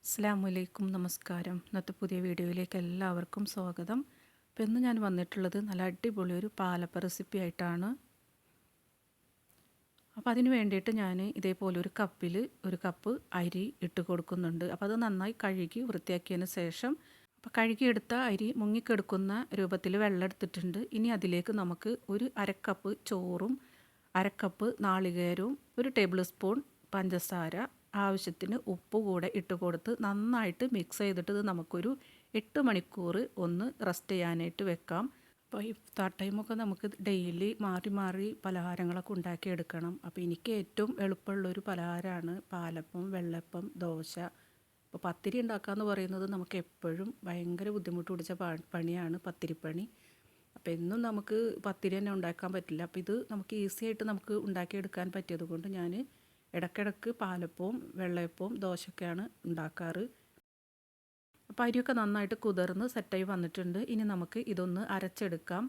അസ്സലാമലൈക്കും, നമസ്കാരം. ഇന്നത്തെ പുതിയ വീഡിയോയിലേക്ക് എല്ലാവർക്കും സ്വാഗതം. അപ്പോൾ ഇന്ന് ഞാൻ വന്നിട്ടുള്ളത് നല്ല അടിപൊളി ഒരു പാലപ്പ റെസിപ്പി ആയിട്ടാണ്. അപ്പോൾ അതിന് വേണ്ടിയിട്ട് ഞാൻ ഇതേപോലെ ഒരു കപ്പ് അരി ഇട്ട് കൊടുക്കുന്നുണ്ട്. അപ്പോൾ അത് നന്നായി കഴുകി വൃത്തിയാക്കിയതിന് ശേഷം കഴുകിയെടുത്ത അരി മുങ്ങിക്കെടുക്കുന്ന രൂപത്തിൽ വെള്ളം എടുത്തിട്ടുണ്ട്. ഇനി അതിലേക്ക് നമുക്ക് ഒരു അരക്കപ്പ് ചോറും അരക്കപ്പ് നാളികേരവും ഒരു ടേബിൾ സ്പൂൺ പഞ്ചസാര ആവശ്യത്തിന് ഉപ്പ് കൂടെ ഇട്ട് കൊടുത്ത് നന്നായിട്ട് മിക്സ് ചെയ്തിട്ട് ഇത് നമുക്കൊരു 8 മണിക്കൂർ ഒന്ന് റെസ്റ്റ് ചെയ്യാനായിട്ട് വെക്കാം. അപ്പോൾ ഇഫ്താർ ടൈമൊക്കെ നമുക്ക് ഡെയിലി മാറി മാറി പലഹാരങ്ങളൊക്കെ ഉണ്ടാക്കിയെടുക്കണം. അപ്പോൾ എനിക്ക് ഏറ്റവും എളുപ്പമുള്ളൊരു പലഹാരമാണ് പാലപ്പം, വെള്ളപ്പം, ദോശ. അപ്പോൾ പത്തിരി ഉണ്ടാക്കാമെന്ന് പറയുന്നത് നമുക്ക് എപ്പോഴും ഭയങ്കര ബുദ്ധിമുട്ട് പിടിച്ച പണിയാണ് പത്തിരിപ്പണി. അപ്പോൾ എന്നും നമുക്ക് പത്തിരി തന്നെ ഉണ്ടാക്കാൻ പറ്റില്ല. അപ്പോൾ ഇത് നമുക്ക് ഈസി ആയിട്ട് നമുക്ക് ഉണ്ടാക്കിയെടുക്കാൻ പറ്റിയത് കൊണ്ട് ഞാൻ ഇടയ്ക്കിടയ്ക്ക് പാലപ്പവും വെള്ളയപ്പവും ദോശയൊക്കെയാണ് ഉണ്ടാക്കാറ്. അപ്പോൾ അരിയൊക്കെ നന്നായിട്ട് കുതിർന്ന് സെറ്റായി വന്നിട്ടുണ്ട്. ഇനി നമുക്ക് ഇതൊന്ന് അരച്ചെടുക്കാം.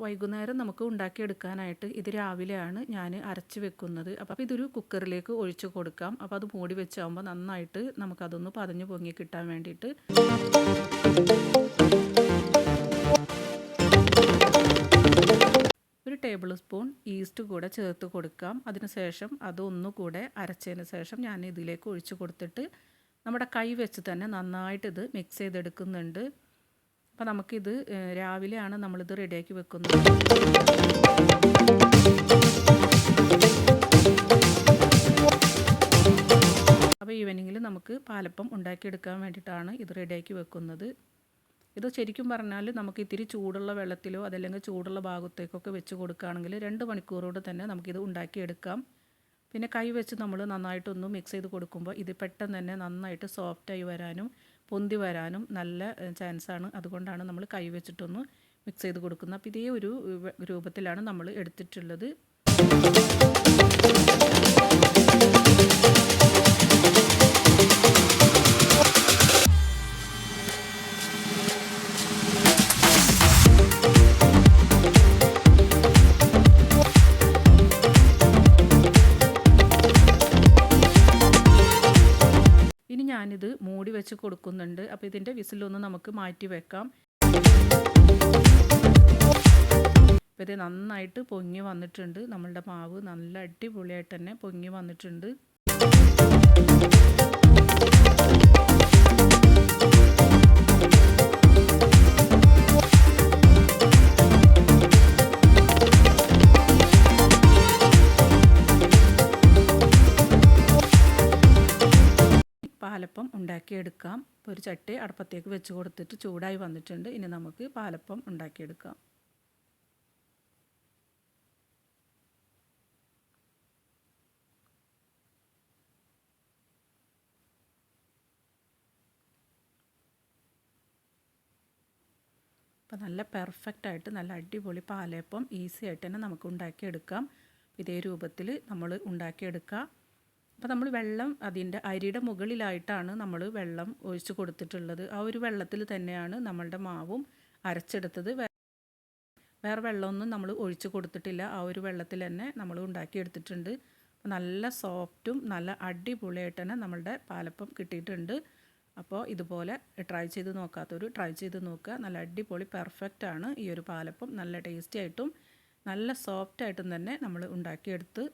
വൈകുന്നേരം നമുക്ക് ഉണ്ടാക്കിയെടുക്കാനായിട്ട് ഇത് രാവിലെയാണ് ഞാൻ അരച്ച് വെക്കുന്നത്. അപ്പോൾ ഇതൊരു കുക്കറിലേക്ക് ഒഴിച്ച് കൊടുക്കാം. അപ്പോൾ അത് മൂടി വെച്ചാകുമ്പോൾ നന്നായിട്ട് നമുക്കതൊന്ന് പതഞ്ഞ് പൊങ്ങി കിട്ടാൻ വേണ്ടിയിട്ട് ഒരു ടേബിൾ സ്പൂൺ ഈസ്റ്റ് കൂടെ ചേർത്ത് കൊടുക്കാം. അതിനുശേഷം അതൊന്നുകൂടെ അരച്ചതിന് ശേഷം ഞാൻ ഇതിലേക്ക് ഒഴിച്ച് കൊടുത്തിട്ട് നമ്മുടെ കൈ വെച്ച് തന്നെ നന്നായിട്ട് ഇത് മിക്സ് ചെയ്തെടുക്കുന്നുണ്ട്. അപ്പോൾ നമുക്കിത് രാവിലെയാണ് നമ്മളിത് റെഡിയാക്കി വെക്കുന്നത്. അപ്പോൾ ഈവനിങ്ങിൽ നമുക്ക് പാലപ്പം ഉണ്ടാക്കിയെടുക്കാൻ വേണ്ടിയിട്ടാണ് ഇത് റെഡിയാക്കി വെക്കുന്നത്. ഇത് ശരിക്കും പറഞ്ഞാൽ നമുക്ക് ഇത്തിരി ചൂടുള്ള വെള്ളത്തിലോ അതല്ലെങ്കിൽ ചൂടുള്ള ഭാഗത്തേക്കൊക്കെ വെച്ച് കൊടുക്കുകയാണെങ്കിൽ 2 മണിക്കൂറോടെ തന്നെ നമുക്കിത് ഉണ്ടാക്കിയെടുക്കാം. പിന്നെ കൈ വെച്ച് നമ്മൾ നന്നായിട്ടൊന്ന് മിക്സ് ചെയ്ത് കൊടുക്കുമ്പോൾ ഇത് പെട്ടെന്ന് തന്നെ നന്നായിട്ട് സോഫ്റ്റായി വരാനും പൊന്തി വരാനും നല്ല ചാൻസാണ്. അതുകൊണ്ടാണ് നമ്മൾ കൈ വെച്ചിട്ടൊന്ന് മിക്സ് ചെയ്ത് കൊടുക്കുന്നത്. അപ്പോൾ ഇതേ ഒരു രൂപത്തിലാണ് നമ്മൾ എടുത്തിട്ടുള്ളത്. ഞാനിത് മൂടി വെച്ച് കൊടുക്കുന്നുണ്ട്. അപ്പോൾ ഇതിൻ്റെ വിസിലൊന്ന് നമുക്ക് മാറ്റി വെക്കാം. അപ്പോൾ ഇത് നന്നായിട്ട് പൊങ്ങി വന്നിട്ടുണ്ട്. നമ്മളുടെ മാവ് നല്ല അടിപൊളിയായിട്ട് തന്നെ പൊങ്ങി വന്നിട്ടുണ്ട്. പാലപ്പം ഉണ്ടാക്കിയെടുക്കാം. ഇപ്പോൾ ഒരു ചട്ടി അടുപ്പത്തേക്ക് വെച്ച് കൊടുത്തിട്ട് ചൂടായി വന്നിട്ടുണ്ട്. ഇനി നമുക്ക് പാലപ്പം ഉണ്ടാക്കിയെടുക്കാം. അപ്പോൾ നല്ല പെർഫെക്റ്റായിട്ട് നല്ല അടിപൊളി പാലപ്പം ഈസി ആയിട്ട് തന്നെ നമുക്ക് ഉണ്ടാക്കിയെടുക്കാം. ഇതേ രൂപത്തിൽ നമ്മൾ ഉണ്ടാക്കിയെടുക്കുക. അപ്പോൾ നമ്മൾ വെള്ളം അതിൻ്റെ അരിയുടെ മുകളിലായിട്ടാണ് നമ്മൾ വെള്ളം ഒഴിച്ച് കൊടുത്തിട്ടുള്ളത്. ആ ഒരു വെള്ളത്തിൽ തന്നെയാണ് നമ്മളുടെ മാവും അരച്ചെടുത്തത്. വേറെ വെള്ളമൊന്നും നമ്മൾ ഒഴിച്ച് കൊടുത്തിട്ടില്ല. ആ ഒരു വെള്ളത്തിൽ തന്നെ നമ്മൾ ഉണ്ടാക്കിയെടുത്തിട്ടുണ്ട്. നല്ല സോഫ്റ്റും നല്ല അടിപൊളിയായിട്ട് തന്നെ നമ്മളുടെ പാലപ്പം കിട്ടിയിട്ടുണ്ട്. അപ്പോൾ ഇതുപോലെ ട്രൈ ചെയ്ത് നോക്കാത്തവർ ട്രൈ ചെയ്ത് നോക്കുക. നല്ല അടിപൊളി പെർഫെക്റ്റാണ് ഈ ഒരു പാലപ്പം. നല്ല ടേസ്റ്റി ആയിട്ടും നല്ല സോഫ്റ്റായിട്ടും തന്നെ നമ്മൾ ഉണ്ടാക്കിയെടുത്ത്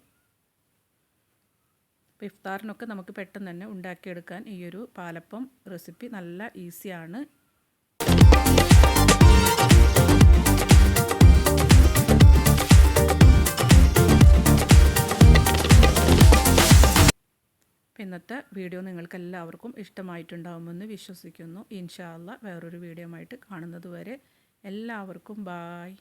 ഇഫ്താറിനൊക്കെ നമുക്ക് പെട്ടെന്ന് തന്നെ ഉണ്ടാക്കിയെടുക്കാൻ ഈ ഒരു പാലപ്പം റെസിപ്പി നല്ല ഈസിയാണ്. ഇന്നത്തെ വീഡിയോ നിങ്ങൾക്ക് എല്ലാവർക്കും ഇഷ്ടമായിട്ടുണ്ടാകുമെന്ന് വിശ്വസിക്കുന്നു. ഇൻഷാ അല്ലാഹ് വേറൊരു വീഡിയോ ആയിട്ട് കാണുന്നത് വരെ എല്ലാവർക്കും ബായ്.